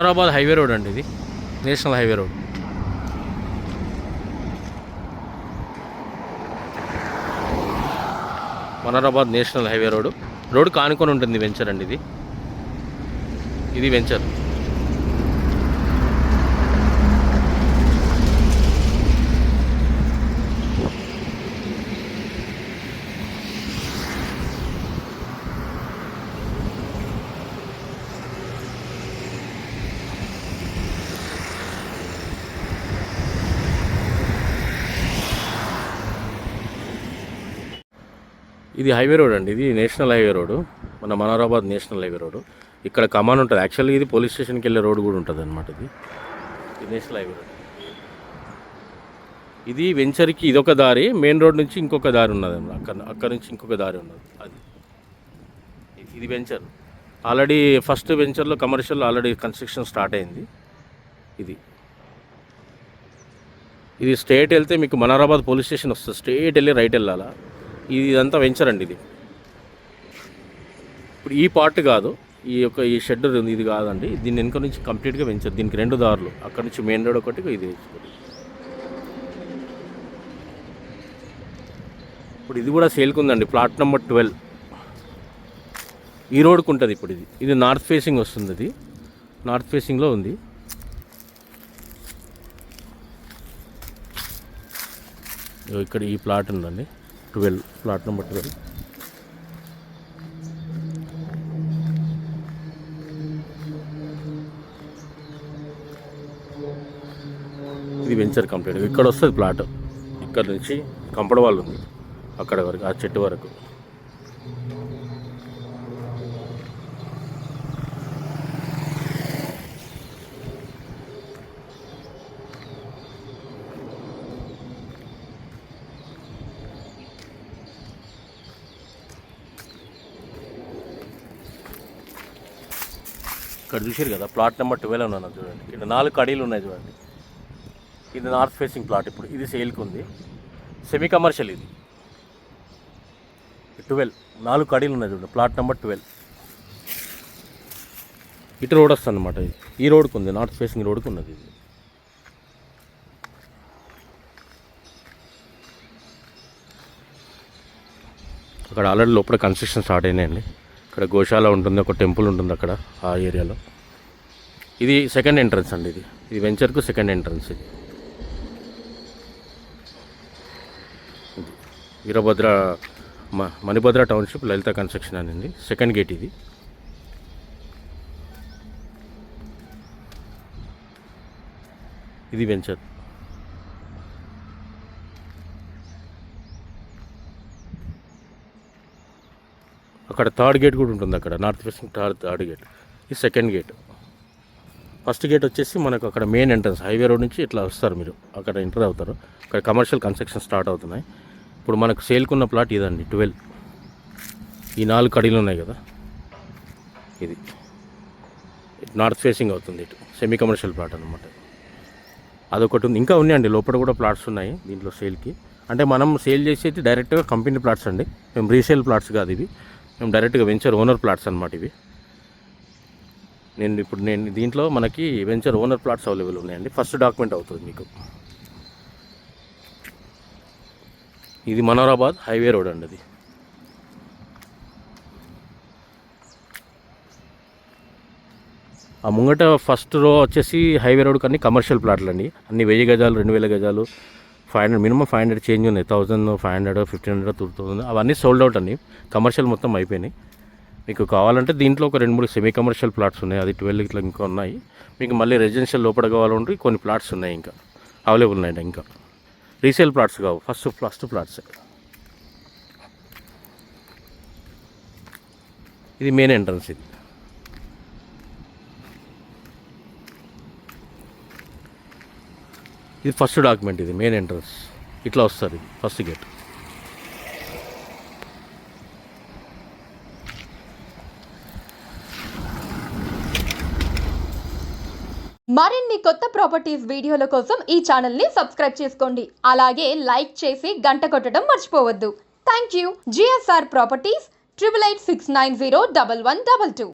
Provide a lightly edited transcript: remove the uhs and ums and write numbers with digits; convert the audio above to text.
Hyderabad highway road అండి, ఇది national highway road. మనరాబాద్ నేషనల్ హైవే రోడ్ కానుకొని ఉంటుంది వెంచర్ అండి. ఇది వెంచర్. ఇది హైవే రోడ్ అండి, ఇది నేషనల్ హైవే రోడ్, మనరాబాద్ నేషనల్ హైవే రోడ్. ఇక్కడ కమాన్ ఉంటుంది. యాక్చువల్లీ ఇది పోలీస్ స్టేషన్కి వెళ్ళే రోడ్ కూడా ఉంటుంది అనమాట. ఇది నేషనల్ హైవే రోడ్. ఇది వెంచర్కి ఇదొక దారి, మెయిన్ రోడ్ నుంచి ఇంకొక దారి ఉన్నది అక్కడ నుంచి ఇంకొక దారి ఉన్నది. ఇది వెంచర్. ఆల్రెడీ ఫస్ట్ వెంచర్లో కమర్షియల్ ఆల్రెడీ కన్స్ట్రక్షన్ స్టార్ట్ అయింది. ఇది స్ట్రేట్ వెళ్తే మీకు మనరాబాద్ పోలీస్ స్టేషన్ వస్తుంది. స్ట్రేట్ వెళ్ళి రైట్ వెళ్ళాలా. ఇదంతా వెంచర్ అండి. ఇప్పుడు ఈ పార్ట్ కాదు, ఈ షెడ్ ఇది కాదండి. దీని వెనుక నుంచి కంప్లీట్గా వెంచర్. దీనికి 2 దారులు, అక్కడ నుంచి మెయిన్ రోడ్ ఒకటి, ఇది. ఇప్పుడు ఇది కూడా సేల్కి ఉందండి, ప్లాట్ నెంబర్ 12. ఈ రోడ్కు ఉంటుంది. ఇప్పుడు ఇది నార్త్ ఫేసింగ్ వస్తుంది. అది నార్త్ ఫేసింగ్లో ఉంది. ఇక్కడ ఈ ప్లాట్ ఉందండి, 12, ప్లాట్ నెంబర్ 12. ఇది వెంచర్ కంప్లీట్. ఇక్కడ వస్తుంది ప్లాట్. ఇక్కడ నుంచి కంపడ వాళ్ళు ఉంది అక్కడ వరకు, ఆ చెట్టు వరకు. ఇక్కడ చూసారు కదా, ప్లాట్ నెంబర్ 12 ఉన్నాను చూడండి. ఇక్కడ 4 కడీలు ఉన్నాయి చూడండి. ఇది నార్త్ ఫేసింగ్ ప్లాట్. ఇప్పుడు ఇది సేల్కి ఉంది, సెమీ కమర్షియల్. ఇది 12, 4 కడీలు ఉన్నాయి చూడండి, ప్లాట్ నెంబర్ 12. ఇటు రోడ్ వస్తుంది అనమాట. ఇది ఈ రోడ్కు ఉంది, నార్త్ ఫేసింగ్ రోడ్కు ఉన్నది. ఇది అక్కడ ఆల్రెడీ లోపల కన్స్ట్రక్షన్ స్టార్ట్ అయినాయండి. ఇక్కడ గోశాల ఉంటుంది, ఒక టెంపుల్ ఉంటుంది అక్కడ ఆ ఏరియాలో. ఇది సెకండ్ ఎంట్రన్స్ అండి. ఇది వెంచర్కు సెకండ్ ఎంట్రన్స్. ఇది వీరభద్ర మణిభద్ర టౌన్షిప్ లలిత కన్స్ట్రక్షన్ అనేది సెకండ్ గేట్. ఇది వెంచర్. అక్కడ థర్డ్ గేట్ కూడా ఉంటుంది, అక్కడ నార్త్ ఫేసింగ్ థర్డ్ గేట్. ఇది సెకండ్ గేట్. ఫస్ట్ గేట్ వచ్చేసి మనకు అక్కడ మెయిన్ ఎంట్రన్స్, హైవే రోడ్ నుంచి ఇట్లా వస్తారు మీరు, అక్కడ ఎంటర్ అవుతారు. అక్కడ కమర్షియల్ కన్స్ట్రక్షన్ స్టార్ట్ అవుతున్నాయి. ఇప్పుడు మనకు సేల్కున్న ప్లాట్ ఇదండి, 12. ఈ 4 కడీలు ఉన్నాయి కదా, ఇది నార్త్ ఫేసింగ్ అవుతుంది. ఇటు సెమీ కమర్షియల్ ప్లాట్ అనమాట. అదొకటి ఉంది. ఇంకా ఉన్నాయండి, లోపల కూడా ప్లాట్స్ ఉన్నాయి దీంట్లో సేల్కి. అంటే మనం సేల్ చేసేది డైరెక్ట్గా కంపెనీ ప్లాట్స్ అండి, మేము రీసేల్ ప్లాట్స్ కాదు ఇవి. మేము డైరెక్ట్గా వెంచర్ ఓనర్ ప్లాట్స్ అనమాట ఇవి. నేను దీంట్లో మనకి వెంచర్ ఓనర్ ప్లాట్స్ అవైలబుల్ ఉన్నాయండి. ఫస్ట్ డాక్యుమెంట్ అవుతుంది మీకు. ఇది మనరాబాద్ హైవే రోడ్ అండి. ఆ ముంగట ఫస్ట్ రో వచ్చేసి హైవే రోడ్ కానీ కమర్షియల్ ప్లాట్లు అండి. అన్ని 1000 గజాలు, 2000 గజాలు, 500, మినిమం 500 చేంజ్ ఉన్నాయి. 1500, 1500, 2000 అవన్నీ సోల్డ్ అవుట్ అండి. కమర్షియల్ మొత్తం అయిపోయినాయి. మీకు కావాలంటే దీంట్లో ఒక 2-3 సెమీ కమర్షియల్ ప్లాట్స్ ఉన్నాయి. అది 12 ఇట్లా ఇంకా ఉన్నాయి. మీకు మళ్ళీ రెసిడెన్షియల్ లోపల కావాలంటే కొన్ని ప్లాట్స్ ఉన్నాయి ఇంకా అవైలబుల్ ఉన్నాయండి. ఇంకా రీసేల్ ప్లాట్స్ కావు, ఫస్ట్ ప్లాట్స్. ఇది మెయిన్ ఎంట్రన్స్. ఇది ఫస్ట్ డాక్యుమెంట్. ఇది మెయిన్ ఎంట్రన్స్. ఇట్లా వస్తుంది, ఇది ఫస్ట్ గేట్. మరిన్ని కొత్త ప్రాపర్టీస్ వీడియోల కోసం ఈ ఛానల్ని సబ్స్క్రైబ్ చేసుకోండి. అలాగే లైక్ చేసి గంట కొట్టడం మర్చిపోవద్దు. Thank you. GSR Properties 8886901122.